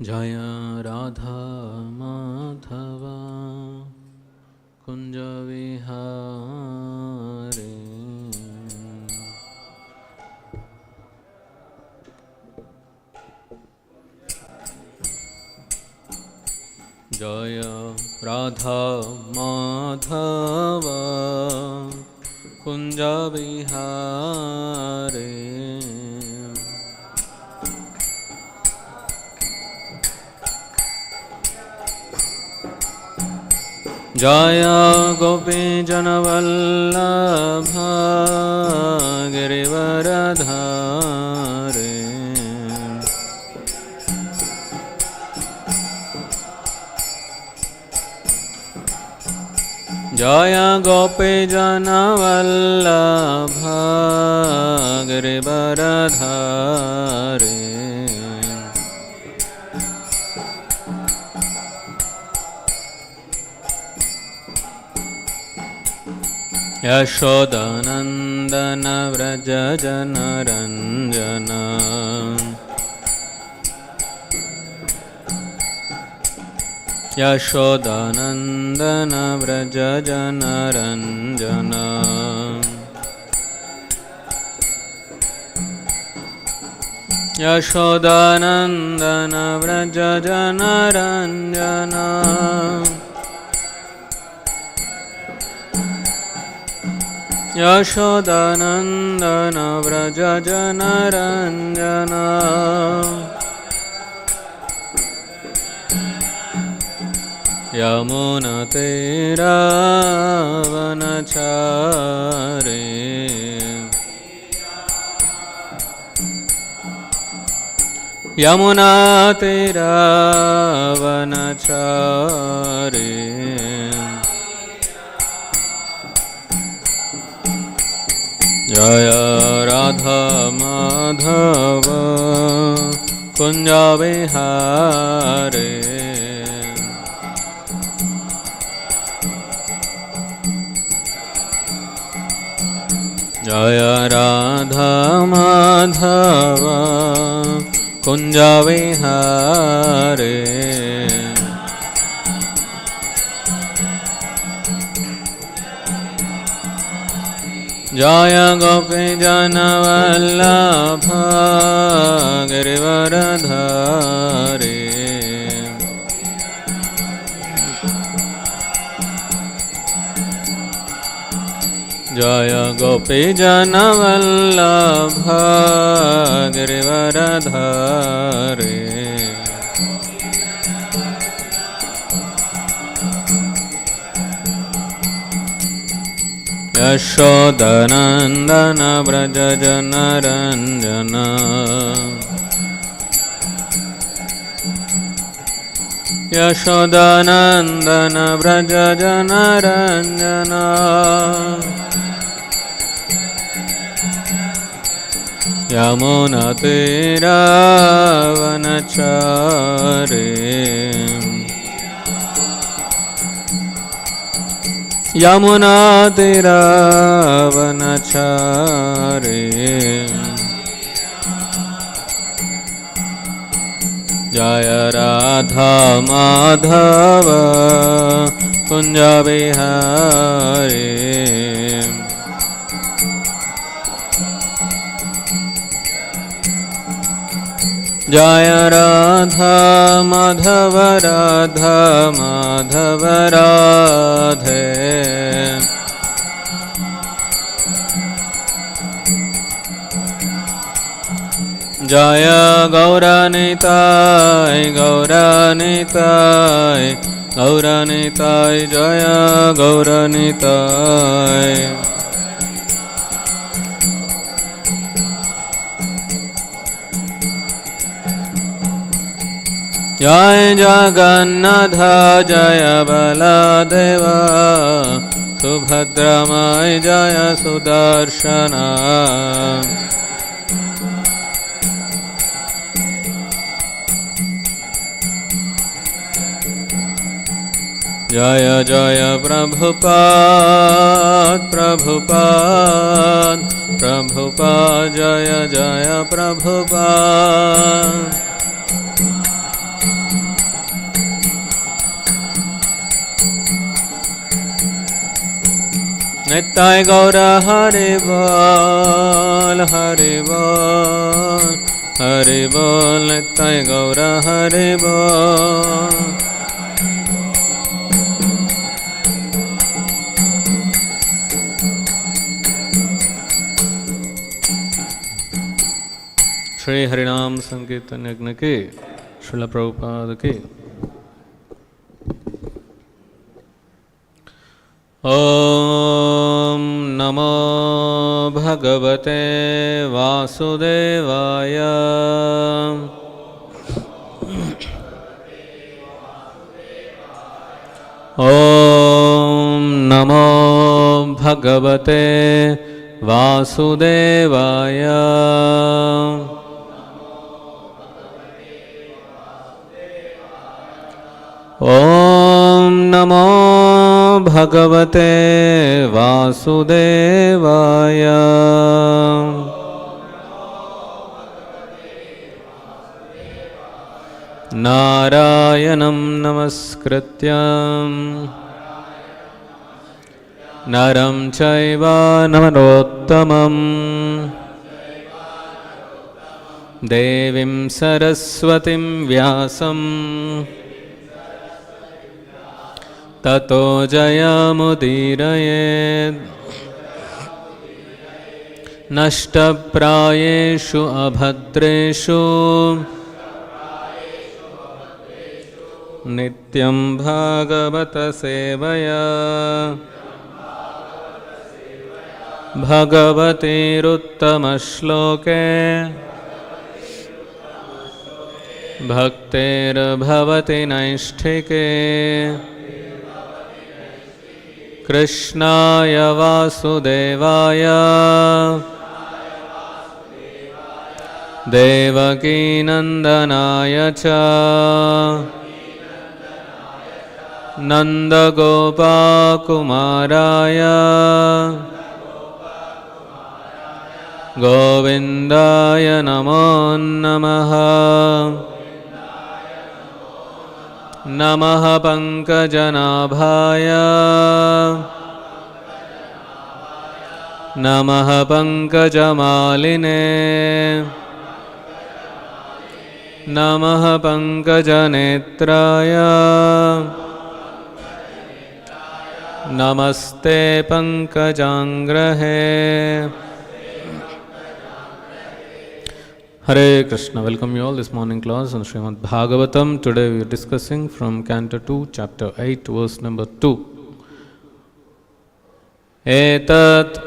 जय राधा माधवा कुंज विहारे जय राधा माधवा कुंज विहारे जय गोपी जनवल्लभ गिरिवरधारे जय गोपी जनवल्लभ गिरिवरधारे यशोदानंदन व्रज जनरंजन यशोदानंदन व्रज जनरंजन यशोदानंदन व्रज जनरंजन यशोदानंदन व्रज जनरंजन यमुनतीरावनचारे यमुनतीरावनचारे जय राधा माधव कुंज विहारे जय राधा माधव कुंज विहारे जय गोपी जनवल्लभ गिरिवरधारे जय गोपी जनवल्लभ गिरिवरधारे यशोदानंदन व्रज जनरंजन यशोदानंदन व्रज जनरंजन यमुनतीरावनचारे यमुनतीरावनचारे जय राधा माधव कुंज विहारे जय राधा माधव राधा माधव राधे जय गौरनिताय गौरनिताय गौरनिताय जय गौरनिताय जय जगन्नाथ जय बलदेव सुभद्रमय जय सुदर्शन जय जय प्रभुपाद प्रभुपाद प्रभुपाद जय जय प्रभुपाद नित्य गौर हरि बोल, हरि बोल, हरि बोल, नित्य गौर हरि बोल। श्री हरिनाम संकीर्तन यज्ञ की श्रील प्रभुपाद की। ओम नमो भगवते वासुदेवाय। ओम नमो भगवते वासुदेवाय। ओम नमो भगवते वासुदेवाय। नारायणं नमस्कृत्य नरं चैव नरोत्तमं देवीं सरस्वतीं व्यासं ततो जयमुदीरयेत्। नष्टप्रायेषु अभद्रेषु नित्यं भागवत सेवया भगवतीरुत्तमश्लोके भक्तेर्भवति नैष्ठिके। कृष्णाय वासुदेवाय देवकीनन्दनाय च नन्दगोपाकुमाराय गोविन्दाय नमो नमः। नमः पंकजनाभाय नमः पंकजमालिने नमः पंकजनेत्राय नमस्ते पंकजांग्रहे। Hare Krishna, welcome you all this morning class on Śrīmad-Bhāgavatam. Today we are discussing from Canto 2, Chapter 8, verse number 2. Etat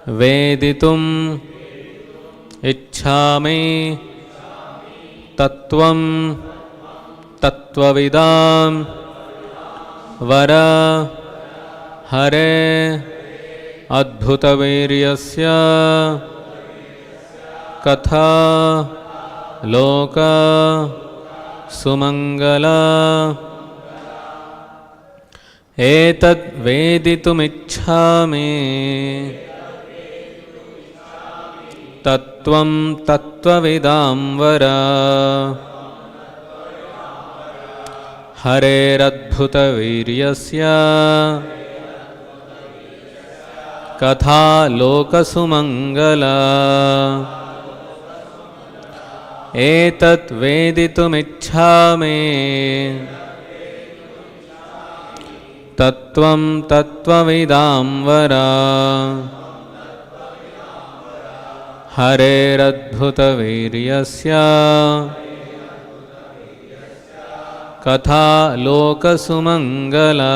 veditum ichchami tattvam tattvavidam vara hare adbhutaviryasya कथा लोका सुमंगला। एतद् वेदितुमिच्छामि तत्त्वं तत्त्वविदां वर हरेरद्भुतवीर्यस्य कथा लोकसुमंगला। एतत् वेदितुमिच्छामि तत्त्वं तत्त्वविदां वर हरेरद्भुतवीर्यस्य कथा लोकसुमंगला।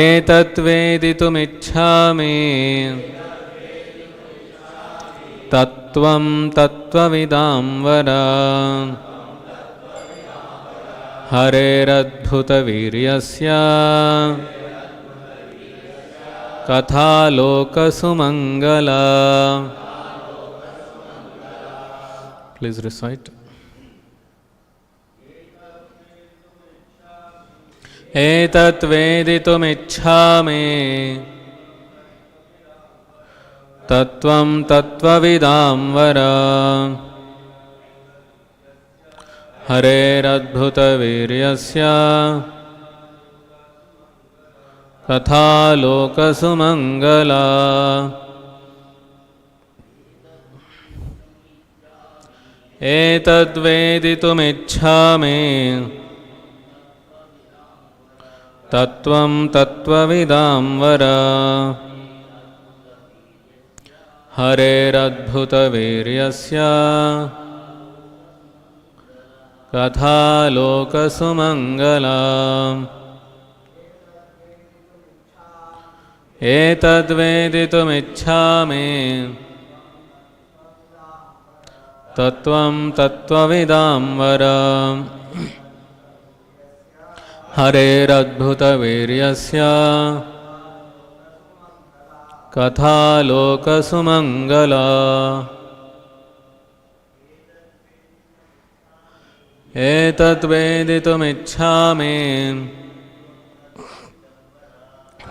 एतत् वेदितुमिच्छामि तत्त्वं तत्त्वविदां वर हरेरद्भुतवीर्यस्य कथा लोकसुमंगला। Please recite. एतत् वेदितुमिच्छामि तत्त्वं तत्त्वविदां वर हरेरद्भुतवीर्यस्य katha loka sumangala. Etad veditumicchami tattvam tattvavidam vara. Hareradbhuta viryasya katha loka sumangala. Etad veditumicchami tattvam tattvavidam vara. Hareradbhuta viryasya katha loka sumangala. Etat veditumicchami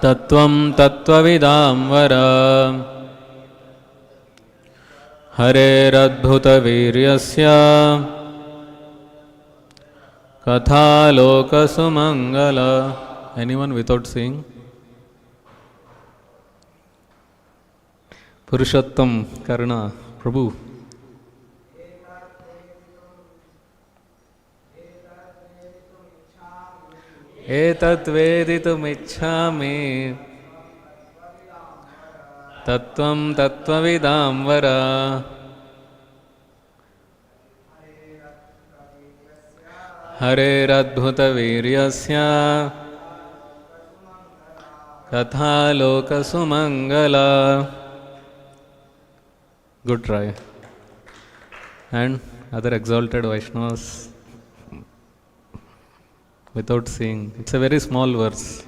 tattvam tattvavidam vara. Hareradbhuta viryasya katha loka sumangala. Anyone without seeing? Purushottam Karuna Prabhu. Etat veditumicchami tattvam tattvavidam vara. Hareradbhuta viryasya katha loka sumangala. Good try. And other exalted Vaishnavas without seeing. It's a very small verse.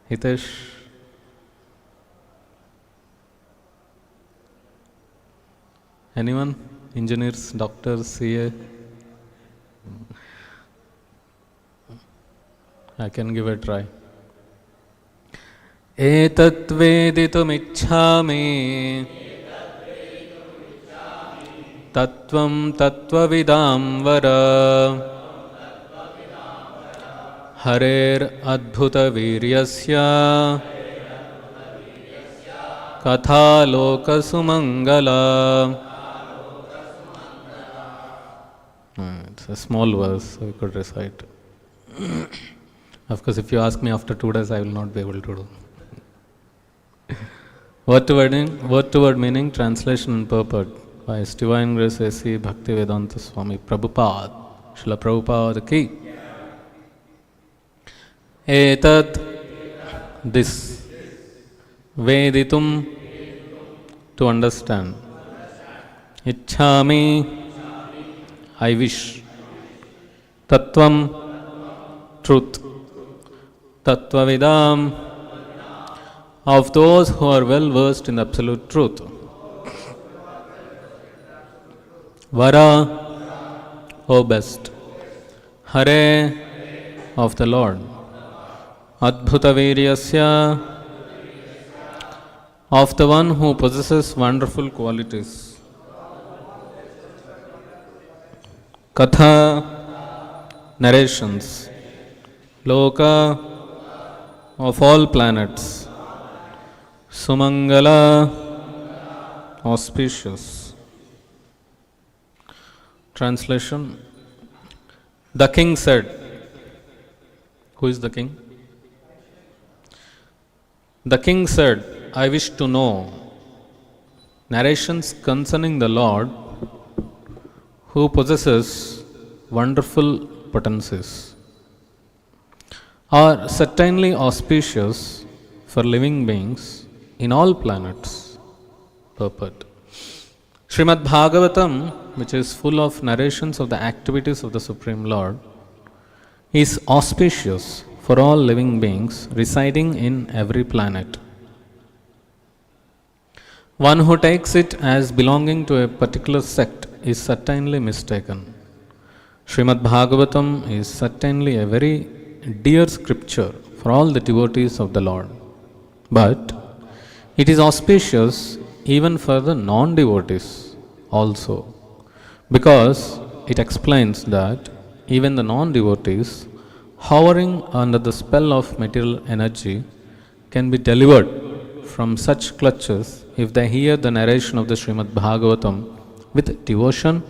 Hitesh. Anyone? Engineers, doctors, CA? I can give a try. Etat veditumicchami tattvam tattvavidam vara. Harer adbhuta viryasya katha loka sumangala. It's a small verse, so we could recite. Of course, if you ask me after 2 days, I will not be able to do. Word to word meaning, translation and purport by His Divine Grace A.C. Bhaktivedanta Swami Prabhupada, Srila Prabhupada ki. Etat, this, veditum, to understand. Ichchami, I wish. Tattvam, truth. Tattvavidam, of those who are well versed in absolute truth. Vara, O best. Hare, of the Lord. Adbhuta viryasya, of the one who possesses wonderful qualities. Katha, narrations. Loka, of all planets. Sumangala, auspicious. Translation. The king said, who is the king? The king said, I wish to know narrations concerning the Lord who possesses wonderful potencies, are certainly auspicious for living beings in all planets. Purport. Śrīmad-Bhāgavatam, which is full of narrations of the activities of the Supreme Lord, is auspicious for all living beings residing in every planet. One who takes it as belonging to a particular sect is certainly mistaken. Śrīmad-Bhāgavatam is certainly a very dear scripture for all the devotees of the Lord. But it is auspicious even for the non-devotees also, because it explains that even the non-devotees hovering under the spell of material energy, can be delivered from such clutches if they hear the narration of the Śrīmad-Bhāgavatam with devotion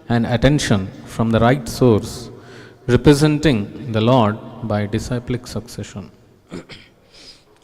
and attention from the right source, representing the Lord by disciplic succession.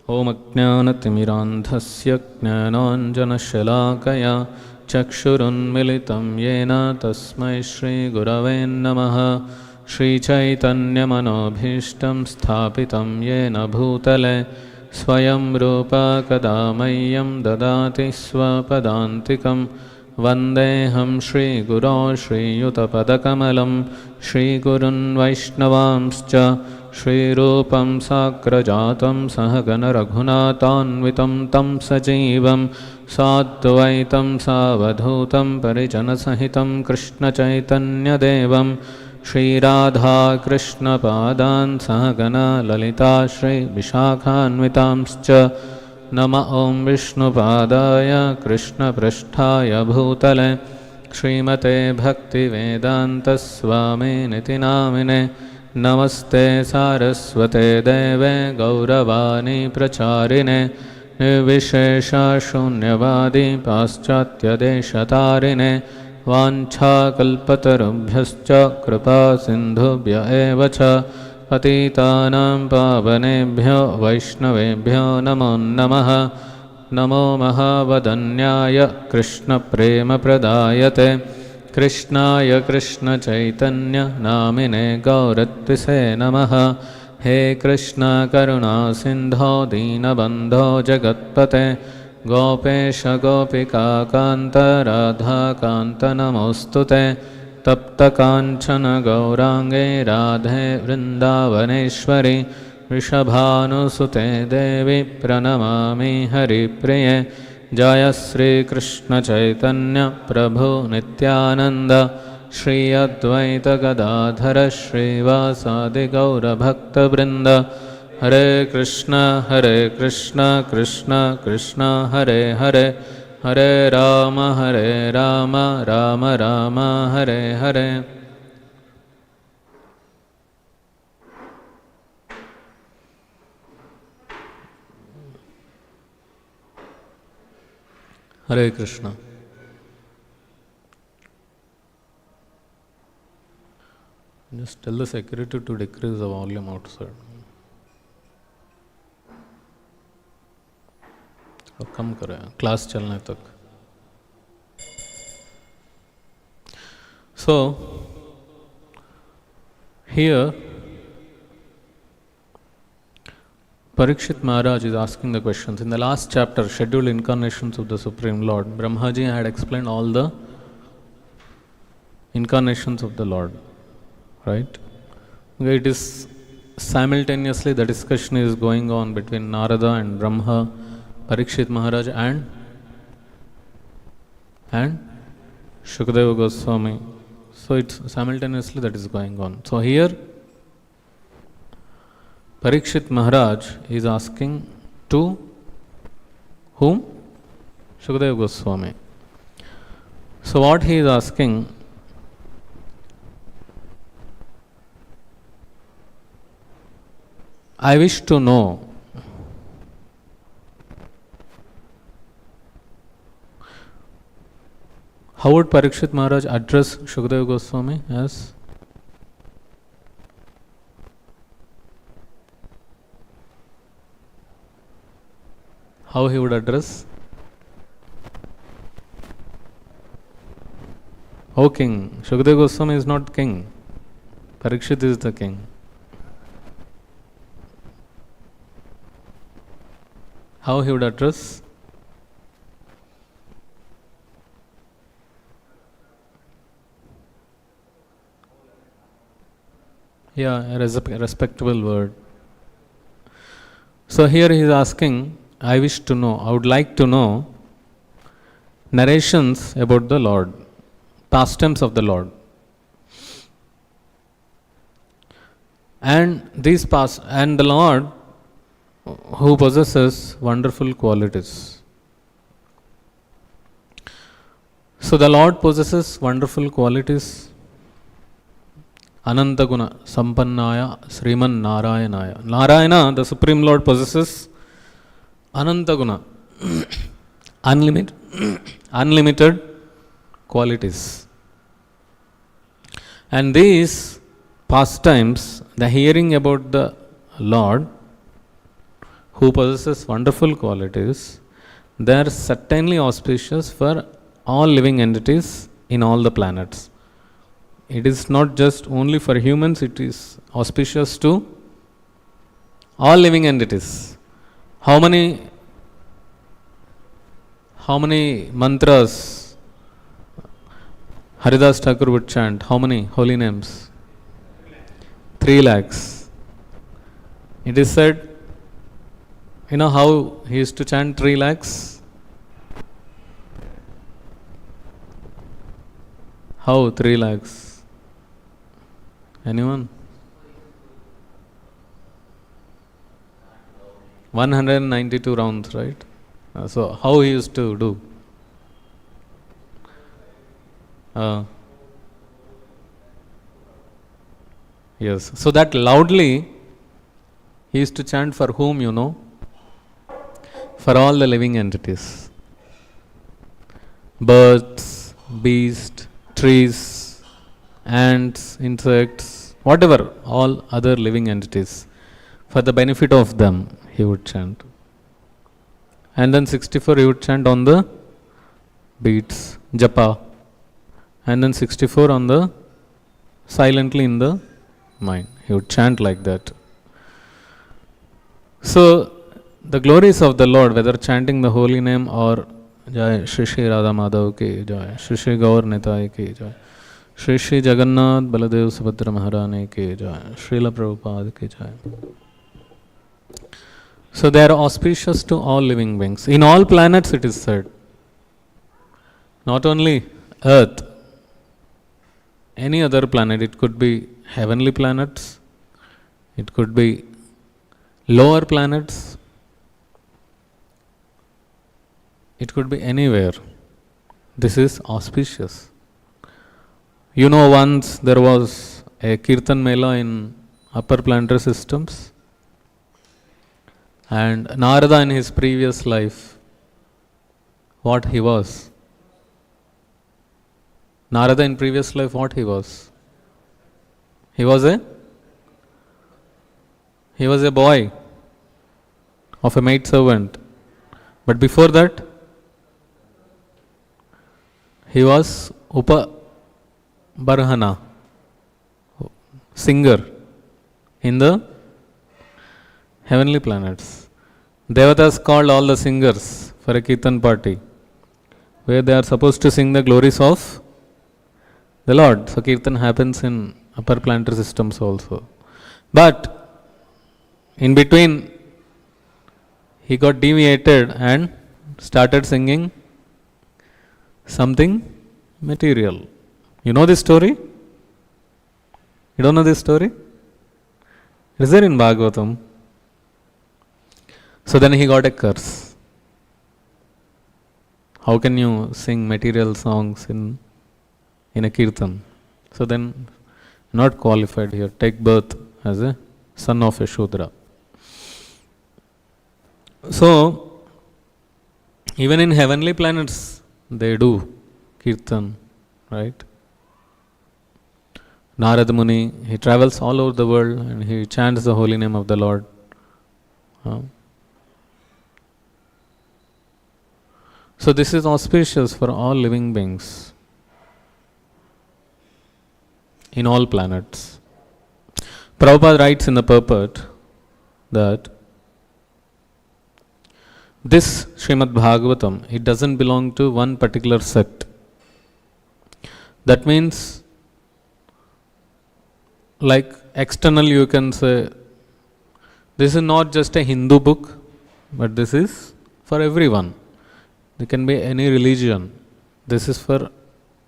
Om Ajnana-timirandhasya Jnananjana-shalakaya Chakshurunmilitam Yena Tasmai Shri Gurave Namaha Shri Chaitanya Manobhishtam Sthapitam Yena Bhutale Swayam Rupa Kadamayam Dadati Swapadantikam Vandeham Shri Guru Shri Yutapadakamalam Shri Gurun Vaishnavamscha Shri Rupam Sakrajatam Sahagana Raghunatanvitam Tam Sajivam Sadvaitam Savadhutam Parijana Sahitam Krishna Chaitanya Devam Shri Radha Krishna Padan Sahagana Lalita Shri Vishakhanvitamscha Nama Om Vishnu Padaya Krishna Prasthaya Bhutale Srimate Bhakti Vedanta Swami Niti Namine Namaste Saraswate Deve Gauravani Pracharine Nivishesha Shunyavadi Paschatya Deshatarine Vancha Kalpatarubhyascha Kripa Sindhubhya Evacha Patitanam Pavanebhyo Vaishnavebhyo Namo Namaha Namo Mahavadanyaya Krishna Prema Pradayate Krishnaya Krishna Chaitanya Namine Gauratvise Namaha He Krishna Karuna Sindho Dinabandho Jagatpate Gopesha Gopika Kanta Radha Kanta Namostute Tapta Kanchana Gaurange Radhe Vrindavaneshwari Rishabhanusute Devi Pranamami Hari Priye Jaya Sri Krishna Chaitanya Prabhu Nityananda Shri Advaita Gadadhara Shri Vasadi Gaura Bhakta Vrinda Hare Krishna Krishna Krishna Hare Hare Hare Rama Rama Rama Hare Hare. Hare Krishna. Just tell the secretary to decrease the volume outside. और कम करें class चलने तक. So here Pariksit Maharaj is asking the questions. In the last chapter, Scheduled Incarnations of the Supreme Lord, Brahmaji had explained all the incarnations of the Lord, right? Okay, it is simultaneously the discussion is going on between Narada and Brahma, Pariksit Maharaj and Sukadeva Goswami. So it's simultaneously that is going on. So here Pariksit Maharaj is asking to whom? Sukadeva Goswami. So what he is asking, I wish to know how would Pariksit Maharaj address Sukadeva Goswami as? How he would address? O king. Sukadeva Goswami is not king. Pariksit is the king. How he would address? Yeah, a respectable word. So here he is asking, I wish to know, I would like to know narrations about the Lord, pastimes of the Lord. And the Lord who possesses wonderful qualities. So the Lord possesses wonderful qualities. Anantaguna Sampannaya Sriman Narayanaya. Narayana, the Supreme Lord, possesses Anantaguna, unlimited qualities. And these pastimes, the hearing about the Lord, who possesses wonderful qualities, they are certainly auspicious for all living entities in all the planets. It is not just only for humans, it is auspicious to all living entities. How many mantras Haridas Thakur would chant? How many holy names? 3 lakhs. It is said, you know how he used to chant 3 lakhs? How 3 lakhs? Anyone? 192 rounds, right? So how he used to do? Yes. So that loudly he used to chant for whom, you know? For all the living entities. Birds, beasts, trees, ants, insects, whatever, all other living entities. For the benefit of them, he would chant. And then 64 he would chant on the beats, japa. And then 64 on the silently in the mind. He would chant like that. So the glories of the Lord, whether chanting the holy name or Jai Shri Shri Radha Madhav ki Jai, Shri Shri Gaur Nitai ki Jai, Shri Shri Jagannath Baladev Subhadra Maharani ki Jai, Srila Prabhupada ki Jai. So they are auspicious to all living beings. In all planets it is said. Not only Earth, any other planet. It could be heavenly planets, it could be lower planets, it could be anywhere. This is auspicious. You know, once there was a Kirtan Mela in upper planetary systems, and Narada in his previous life, what he was? Narada in previous life, what he was? He was a boy of a maid servant. But before that, he was Upabarhana, singer in the heavenly planets. Devatas called all the singers for a Kirtan party, where they are supposed to sing the glories of the Lord. So Kirtan happens in upper planetary systems also. But in between, he got deviated and started singing something material. You know this story? You don't know this story? It is there in Bhagavatam. So then he got a curse. How can you sing material songs in a kirtan? So then, not qualified here. Take birth as a son of a Shudra. So, even in heavenly planets, they do kirtan, right? Narada Muni, he travels all over the world and he chants the holy name of the Lord. So this is auspicious for all living beings in all planets. Prabhupada writes in the purport that this Śrīmad-Bhāgavatam, it doesn't belong to one particular sect. That means, like external you can say, this is not just a Hindu book, but this is for everyone. It can be any religion. This is for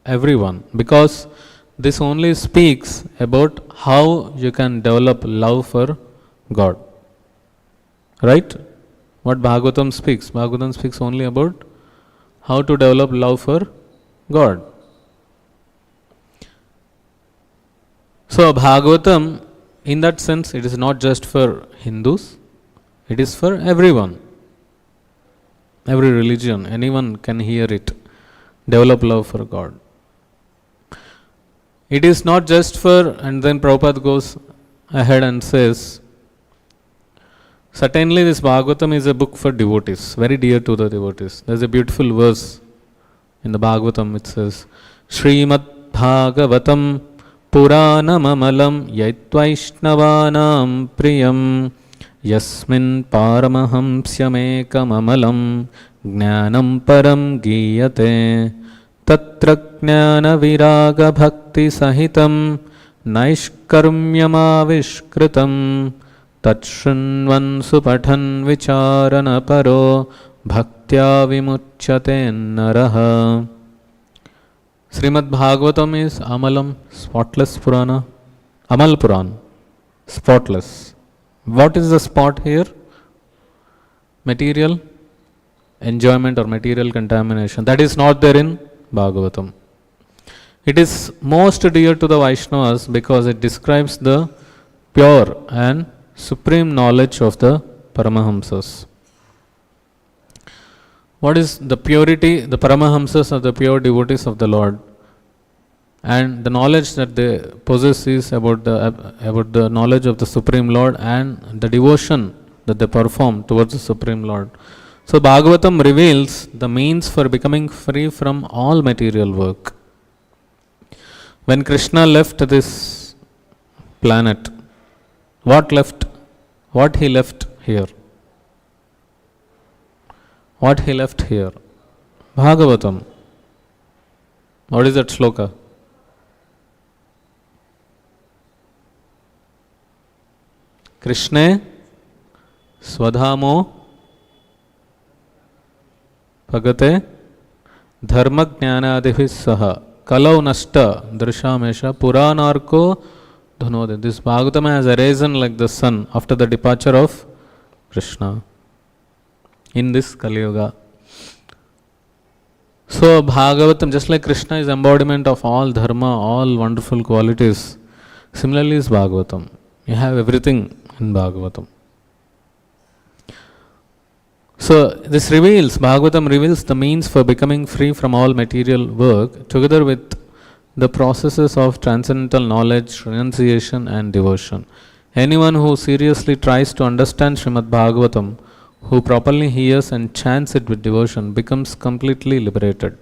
everyone, because this only speaks about how you can develop love for God. Right? What Bhagavatam speaks? Bhagavatam speaks only about how to develop love for God. So, Bhagavatam, in that sense, it is not just for Hindus, it is for everyone. Every religion, anyone can hear it, develop love for God. It is not just for, and then Prabhupada goes ahead and says, certainly this Bhagavatam is a book for devotees, very dear to the devotees. There is a beautiful verse in the Bhagavatam, it says, Śrīmad-Bhāgavatam Puranam Yaitvaishnavanam Priyam Yasmin Paramahamsyamekam Jnanam Param Giyate Tatra Jnana Viraga Bhakti Sahitam Naishkarmyamavishkritam Tatshunvan Supathan Vicharana Paro Bhaktya Vimuchyate Naraha. Srimad-Bhāgavatam is Amalam, spotless Purana. Amal Puran, spotless. What is the spot here? Material enjoyment or material contamination. That is not there in Bhagavatam. It is most dear to the Vaishnavas because it describes the pure and supreme knowledge of the Paramahamsas. What is the purity? The Paramahamsas are the pure devotees of the Lord. And the knowledge that they possess is about the knowledge of the Supreme Lord and the devotion that they perform towards the Supreme Lord. So Bhagavatam reveals the means for becoming free from all material work. When Krishna left this planet, what he left here? What he left here? Bhagavatam. What is that shloka? Krishne Swadhamo Bhagate Dharma Jnanadibhis Saha Kalau Nashta Drishamesha Puranarko Dhanode. This Bhagavatam has arisen like the sun after the departure of Krishna in this Kali Yuga. So Bhagavatam, just like Krishna is embodiment of all dharma, all wonderful qualities, similarly is Bhagavatam. You have everything in Bhagavatam. So this Bhagavatam reveals the means for becoming free from all material work together with the processes of transcendental knowledge, renunciation and devotion. Anyone who seriously tries to understand Śrīmad-Bhāgavatam, who properly hears and chants it with devotion, becomes completely liberated.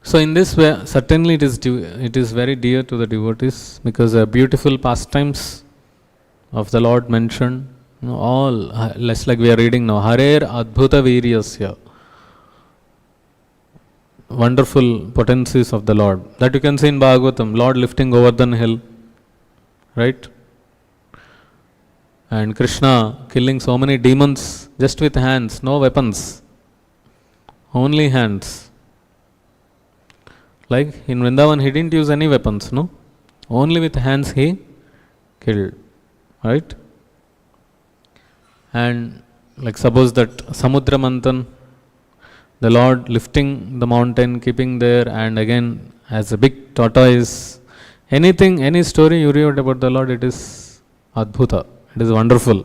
So in this way, certainly it is very dear to the devotees because beautiful pastimes of the Lord mentioned, all less like we are reading now, Harer Adbhuta Viryasya, wonderful potencies of the Lord. That you can see in Bhagavatam, Lord lifting Govardhan hill, right? And Krishna killing so many demons just with hands, no weapons, only hands. Like in Vrindavan, he didn't use any weapons, no? Only with hands he killed, right? And like suppose that Samudra Manthan, the Lord lifting the mountain, keeping there, and again as a big tortoise. Anything, any story you read about the Lord, it is Adbhuta, it is wonderful.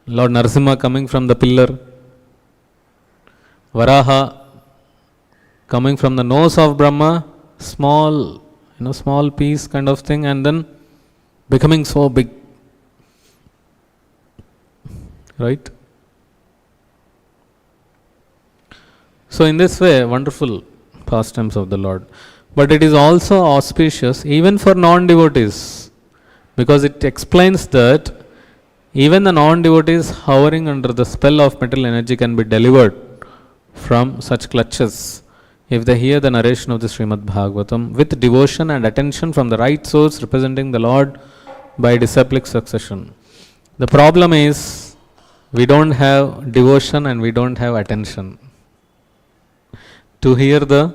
Lord Narasimha coming from the pillar, Varaha coming from the nose of Brahma, small piece kind of thing, and then becoming so big, right? So in this way, wonderful pastimes of the Lord. But it is also auspicious even for non-devotees, because it explains that even the non-devotees hovering under the spell of material energy can be delivered from such clutches if they hear the narration of the Śrīmad-Bhāgavatam with devotion and attention from the right source representing the Lord by disciplic succession. The problem is we don't have devotion and we don't have attention to hear the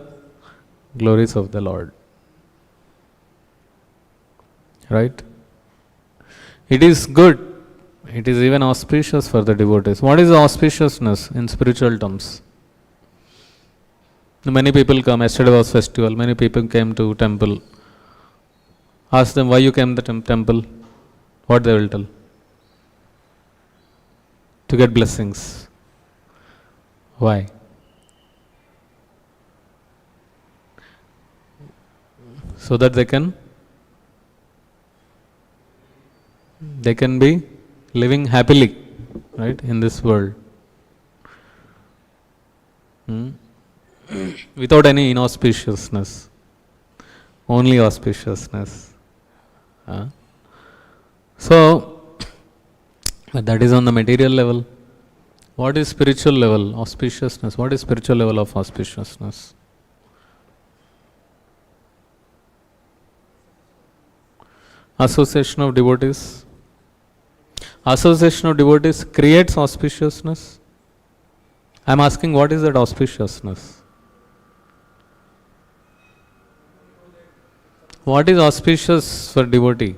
glories of the Lord. Right? It is good. It is even auspicious for the devotees. What is auspiciousness in spiritual terms? Many people come. Yesterday was festival. Many people came to temple. Ask them why you came to the temple. What they will tell? To get blessings. Why? So that they can be living happily, right, in this world. Without any inauspiciousness. Only auspiciousness. So, but that is on the material level. What is spiritual level? Auspiciousness. What is spiritual level of auspiciousness? Association of devotees. Association of devotees creates auspiciousness. I am asking, what is that auspiciousness? What is auspicious for devotee?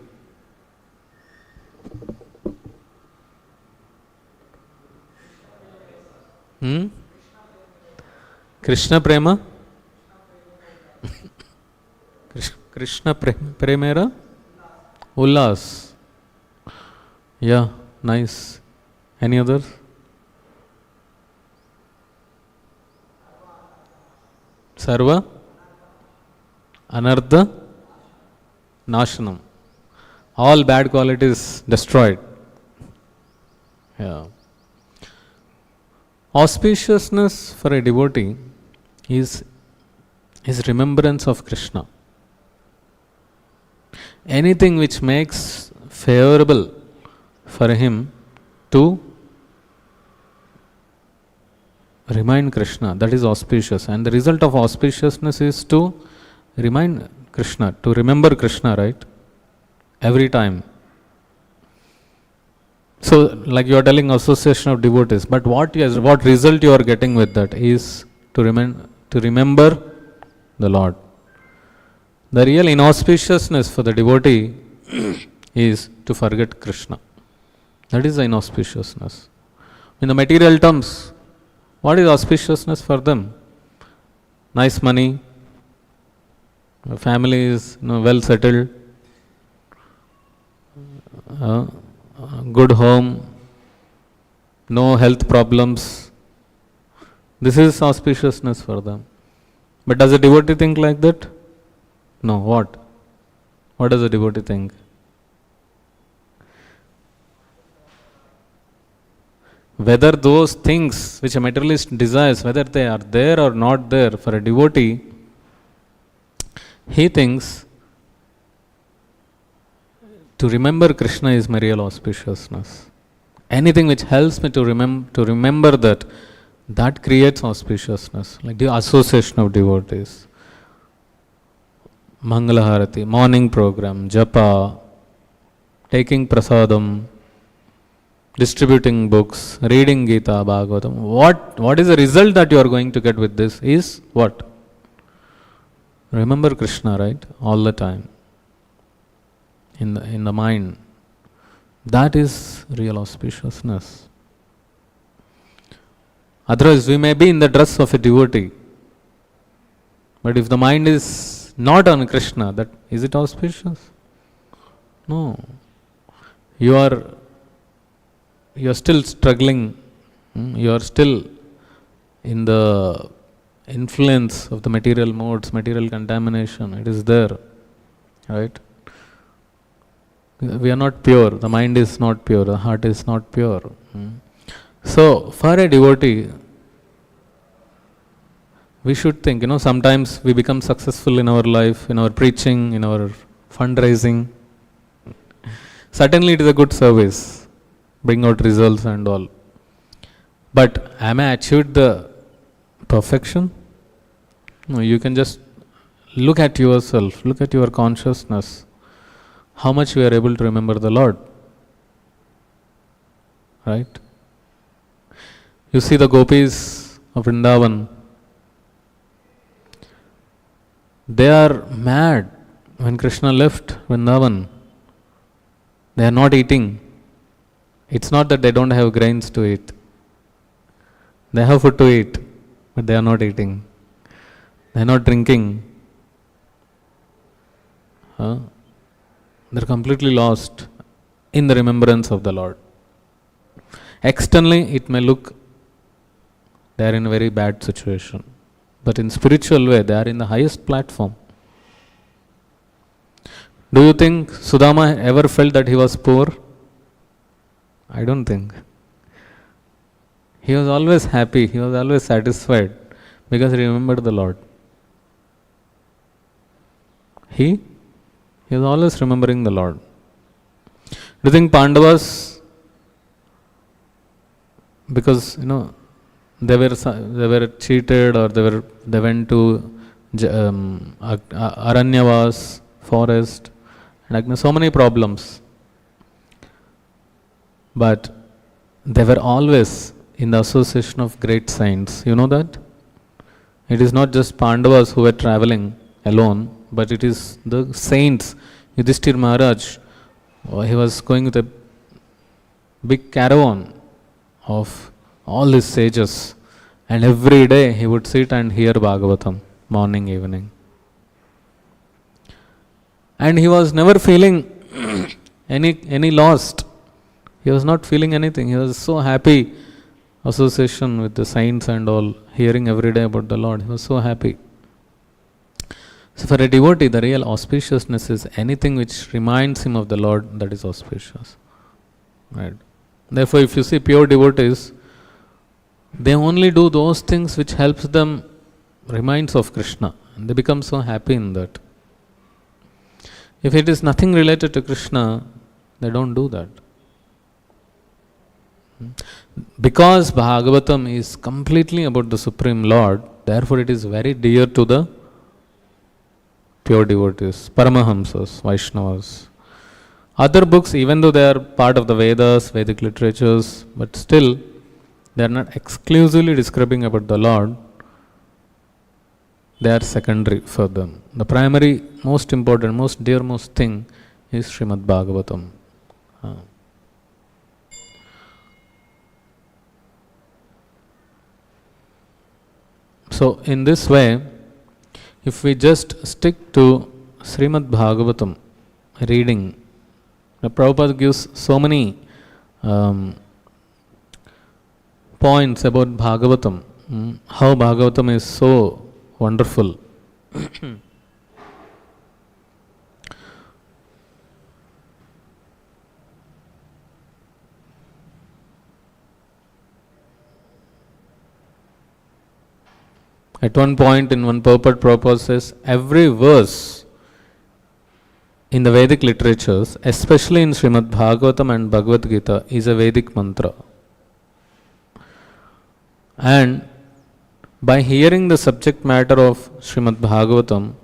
Krishna Prema? Krishna Premera? Ullas. Yeah, nice. Any others? Sarva? Anartha? Nashanam. All bad qualities destroyed. Yeah. Auspiciousness for a devotee is remembrance of Krishna. Anything which makes favorable for him to remind Krishna, that is auspicious. And the result of auspiciousness is to remind Krishna, to remember Krishna, right? Every time. So, like you are telling association of devotees, but what result you are getting with that is to remember the Lord. The real inauspiciousness for the devotee is to forget Krishna. That is the inauspiciousness. In the material terms, what is auspiciousness for them? Nice money, family is well settled, good home, no health problems. This is auspiciousness for them. But does a devotee think like that? No. What? What does a devotee think? Whether those things which a materialist desires, whether they are there or not there, for a devotee, he thinks to remember Krishna is my real auspiciousness. Anything which helps me to remember that creates auspiciousness, like the association of devotees. Mangalaharati, morning program, japa, taking prasadam, distributing books, reading Gita, Bhagavatam. What is the result that you are going to get with this is what? Remember Krishna, right? All the time. In the mind. That is real auspiciousness. Otherwise, we may be in the dress of a devotee. But if the mind is not on Krishna, is it auspicious? No. You are still struggling. You are still in the influence of the material modes, material contamination. It is there. Right? We are not pure. The mind is not pure. The heart is not pure. So, for a devotee, we should think, sometimes we become successful in our life, in our preaching, in our fundraising. Certainly it is a good service, bring out results and all. But am I achieved the perfection? No, you can just look at yourself, look at your consciousness. How much we are able to remember the Lord. Right? You see the gopis of Vrindavan. They are mad when Krishna left Vrindavan. They are not eating. It's not that they don't have grains to eat. They have food to eat, but they are not eating. They are not drinking. They are completely lost in the remembrance of the Lord. Externally, it may look they are in a very bad situation, but in spiritual way, they are in the highest platform. Do you think Sudama ever felt that he was poor? I don't think. He was always happy, he was always satisfied because he remembered the Lord. He was always remembering the Lord. Do you think Pandavas, because they were cheated, or they went to Aranyavas, forest, and so many problems, but they were always in the association of great saints. You know that? It is not just Pandavas who were traveling alone, but it is the saints. Yudhishthir Maharaj, he was going with a big caravan of all these sages, and every day he would sit and hear Bhagavatam, morning, evening. And he was never feeling any lost. He was not feeling anything. He was so happy. Association with the saints and all, hearing every day about the Lord. He was so happy. So for a devotee, the real auspiciousness is anything which reminds him of the Lord, that is auspicious. Right? Therefore, if you see pure devotees, they only do those things which helps them reminds of Krishna. And they become so happy in that. If it is nothing related to Krishna, they don't do that. Because Bhagavatam is completely about the Supreme Lord, therefore it is very dear to the pure devotees, Paramahamsas, Vaishnavas. Other books, even though they are part of the Vedas, Vedic literatures, but still they are not exclusively describing about the Lord. They are secondary for them. The primary, most important, most dearmost thing is Śrīmad-Bhāgavatam. So, in this way, if we just stick to Srimad-Bhāgavatam reading, the Prabhupada gives so many points about Bhagavatam, how Bhagavatam is so wonderful. At one point in one purport, Prabhupada says, every verse in the Vedic literatures, especially in Srimad-Bhāgavatam and Bhagavad Gita, is a Vedic mantra. And by hearing the subject matter of Srimad-Bhāgavatam,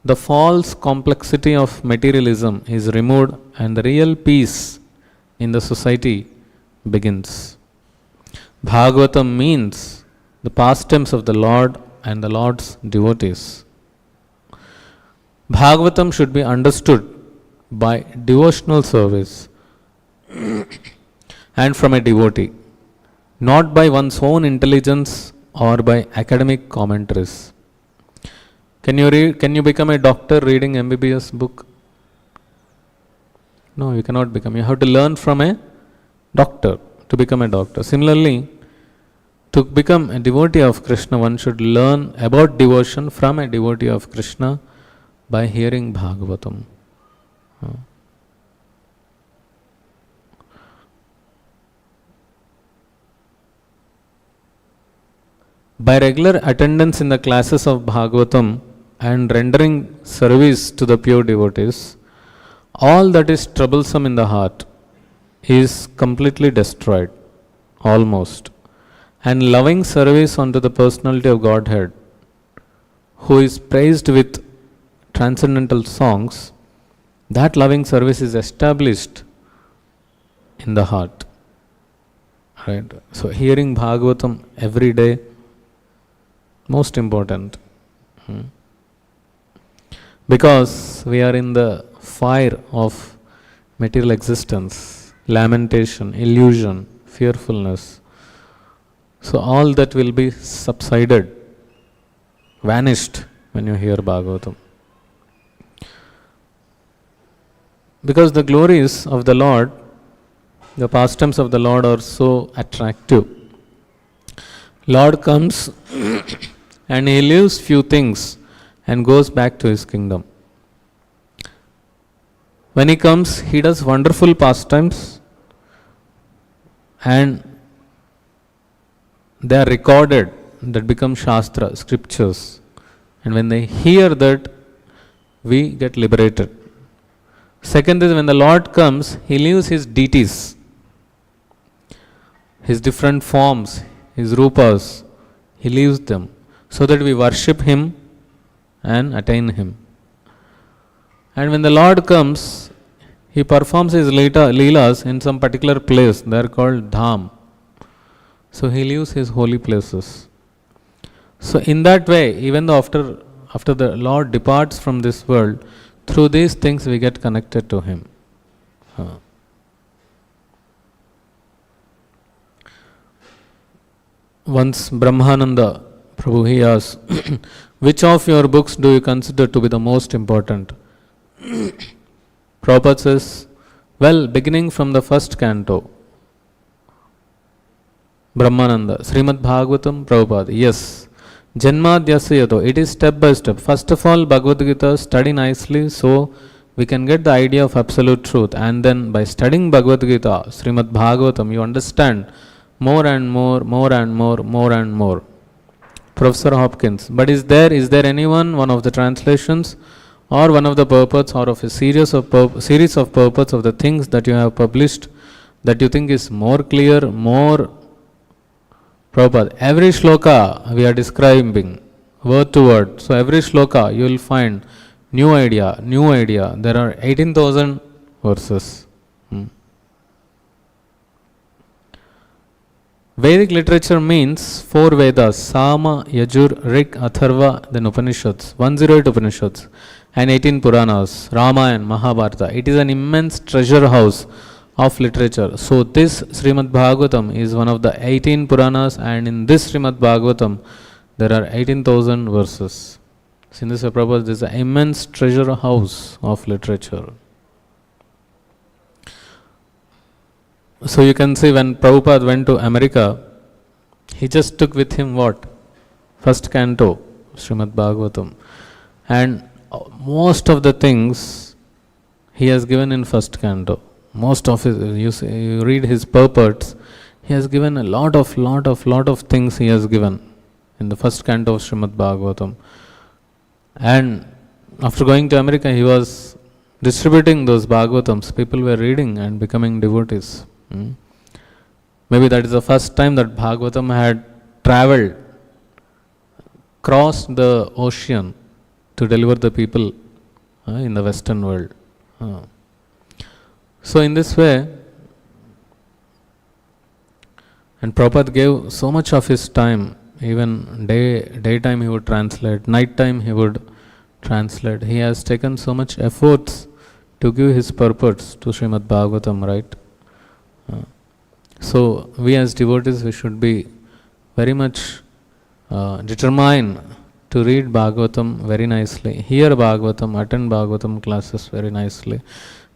the false complexity of materialism is removed and the real peace in the society begins. Bhagavatam means the pastimes of the Lord and the Lord's devotees. Bhagavatam should be understood by devotional service and from a devotee, not by one's own intelligence or by academic commentaries. Can you become a doctor reading MBBS book? No, you cannot become. You have to learn from a doctor to become a doctor. Similarly, to become a devotee of Krishna, one should learn about devotion from a devotee of Krishna by hearing Bhagavatam. By regular attendance in the classes of Bhagavatam and rendering service to the pure devotees, all that is troublesome in the heart is completely destroyed, almost. And loving service unto the personality of Godhead, who is praised with transcendental songs, that loving service is established in the heart. Right? So hearing Bhagavatam every day, most important. Because we are in the fire of material existence, lamentation, illusion, fearfulness. So all that will be subsided vanished when you hear Bhagavatam. Because the glories of the Lord, the pastimes of the Lord are so attractive. Lord comes and he leaves few things and goes back to his kingdom. When he comes, he does wonderful pastimes and they are recorded, that become Shastra, scriptures. And when they hear that, we get liberated. Second is, when the Lord comes, he leaves his deities, his different forms, his rupas, he leaves them so that we worship him and attain him. And when the Lord comes, he performs his leelas in some particular place. They are called dham. So he leaves his holy places. So in that way, even though after the Lord departs from this world, through these things we get connected to him. Once Brahmananda, Prabhu, he asked, which of your books do you consider to be the most important? Prabhupada says, well, beginning from the first canto, Brahmananda, Śrīmad-Bhāgavatam, Prabhupada, yes. Janmadhyasya yato, it is step by step. First of all, Bhagavad Gita, study nicely so we can get the idea of absolute truth. And then by studying Bhagavad Gita, Śrīmad-Bhāgavatam, you understand more and more. Professor Hopkins, but is there anyone, one of the translations or one of the purports or of a series of purports of the things that you have published that you think is more clear, more Prabhupada? Every shloka we are describing word to word. So every shloka you will find new idea. There are 18,000 verses. Vedic literature means 4 Vedas, Sama, Yajur, Rig, Atharva, then Upanishads, 108 Upanishads and 18 Puranas, Ramayana, Mahabharata. It is an immense treasure house of literature. So this Śrīmad-Bhāgavatam is one of the 18 Puranas, and in this Śrīmad-Bhāgavatam there are 18,000 verses. So in this Prabhupada, this is an immense treasure house of literature. So you can see when Prabhupada went to America, he just took with him what? First canto, Śrīmad-Bhāgavatam. And most of the things he has given in first canto. Most of his, you read his purports, he has given a lot of things he has given in the first canto of Śrīmad-Bhāgavatam. And after going to America, he was distributing those Bhagavatams. People were reading and becoming devotees. Maybe that is the first time that Bhagavatam had traveled, crossed the ocean to deliver the people in the Western world. So in this way, and Prabhupada gave so much of his time, even daytime he would translate, nighttime he would translate. He has taken so much efforts to give his purports to Śrīmad-Bhāgavatam, right? So we as devotees, we should be very much determined to read Bhagavatam very nicely, hear Bhagavatam, attend Bhagavatam classes very nicely,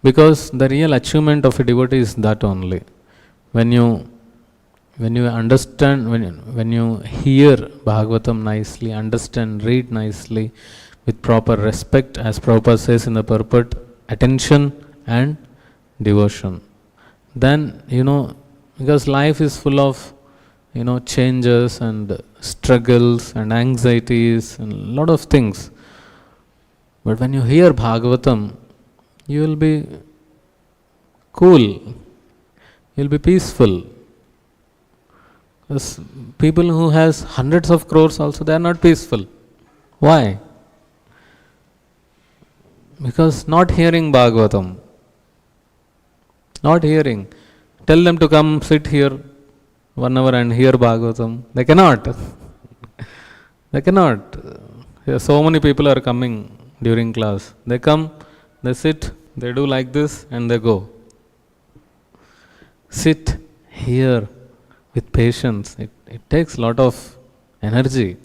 because the real achievement of a devotee is that only. When you understand, when you hear Bhagavatam nicely, understand, read nicely, with proper respect, as Prabhupada says in the purport, attention and devotion, then because life is full of changes and struggles and anxieties and a lot of things. But when you hear Bhagavatam, you will be cool, you will be peaceful. Because people who has hundreds of crores also, they are not peaceful. Why? Because not hearing Bhagavatam. Not hearing. Tell them to come sit here 1 hour and hear Bhagavatam. They cannot. They cannot. So many people are coming during class. They come, they sit, they do like this and they go. Sit, hear with patience. It takes a lot of energy.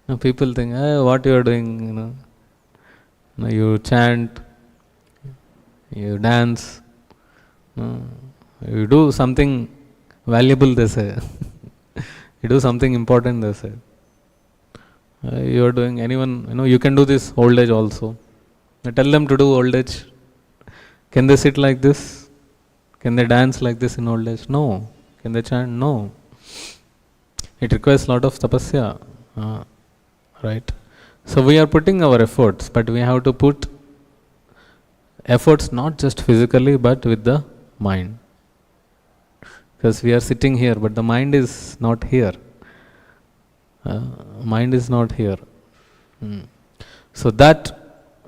Now people think, what you are doing, Now you chant, you dance, you do something valuable, they say. You do something important, they say. You are doing, anyone, you can do this old age also. I tell them to do old age. Can they sit like this? Can they dance like this in old age? No. Can they chant? No. It requires a lot of tapasya. Right? So we are putting our efforts, but we have to put efforts not just physically but with the mind. Because we are sitting here, but the mind is not here. Mind is not here. So that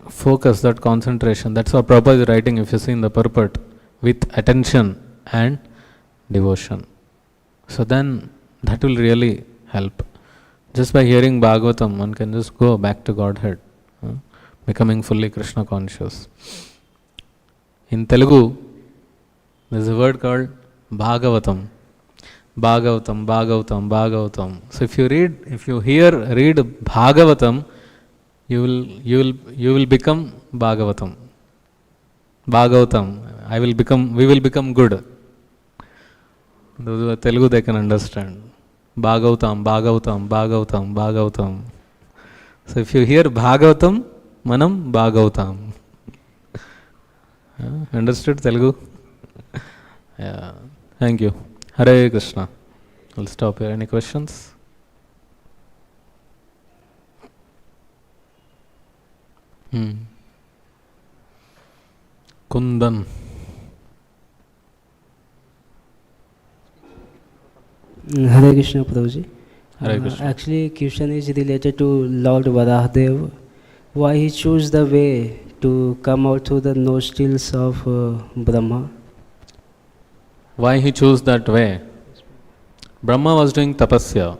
focus, that concentration, that's what Prabhupada is writing, if you see in the purport, with attention and devotion. So then that will really help. Just by hearing Bhagavatam, one can just go back to Godhead, becoming fully Krishna conscious. In Telugu, there is a word called Bhagavatam. Bhagavatam, Bhagavatam, Bhagavatam. So if you read Bhagavatam, you will become Bhagavatam. Bhagavatam, we will become good. Those who are Telugu, they can understand. Bhagavatam, Bhagavatam, Bhagavatam, Bhagavatam. So if you hear Bhagavatam, Manam Bhagavatam. Understood Telugu? Yeah. Thank you. Hare Krishna. We'll stop here. Any questions? Kundan. Hare Krishna, Prabhuji. Hare Krishna. Actually, question is related to Lord Vyasadeva. Why he chose the way to come out through the nostrils of Brahma? Why he chose that way? Brahma was doing tapasya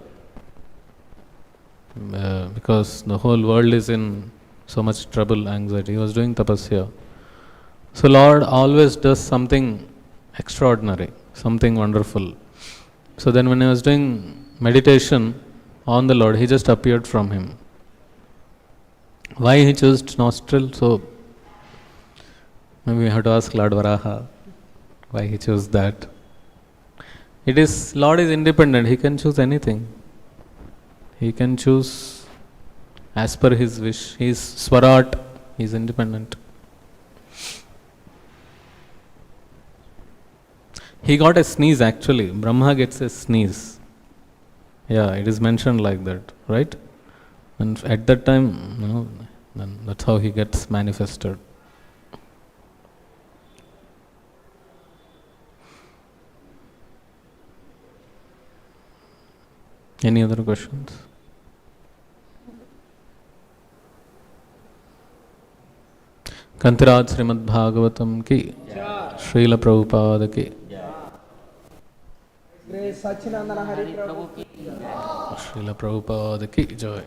because the whole world is in so much trouble, anxiety. He was doing tapasya. So Lord always does something extraordinary, something wonderful. So then when he was doing meditation on the Lord, he just appeared from him. Why he chose nostril? So maybe we have to ask Lord Varaha why he chose that. Lord is independent, he can choose anything. He can choose as per his wish. He is Swarat, he is independent. He got a sneeze actually. Brahma gets a sneeze. Yeah, it is mentioned like that, right? And at that time, then that's how he gets manifested. Any other questions? Kantiraj Śrīmad-Bhāgavatam ki, Srila Prabhupada ki, Sachinandana Hari Prabhu ki, Srila Prabhupada ki jai.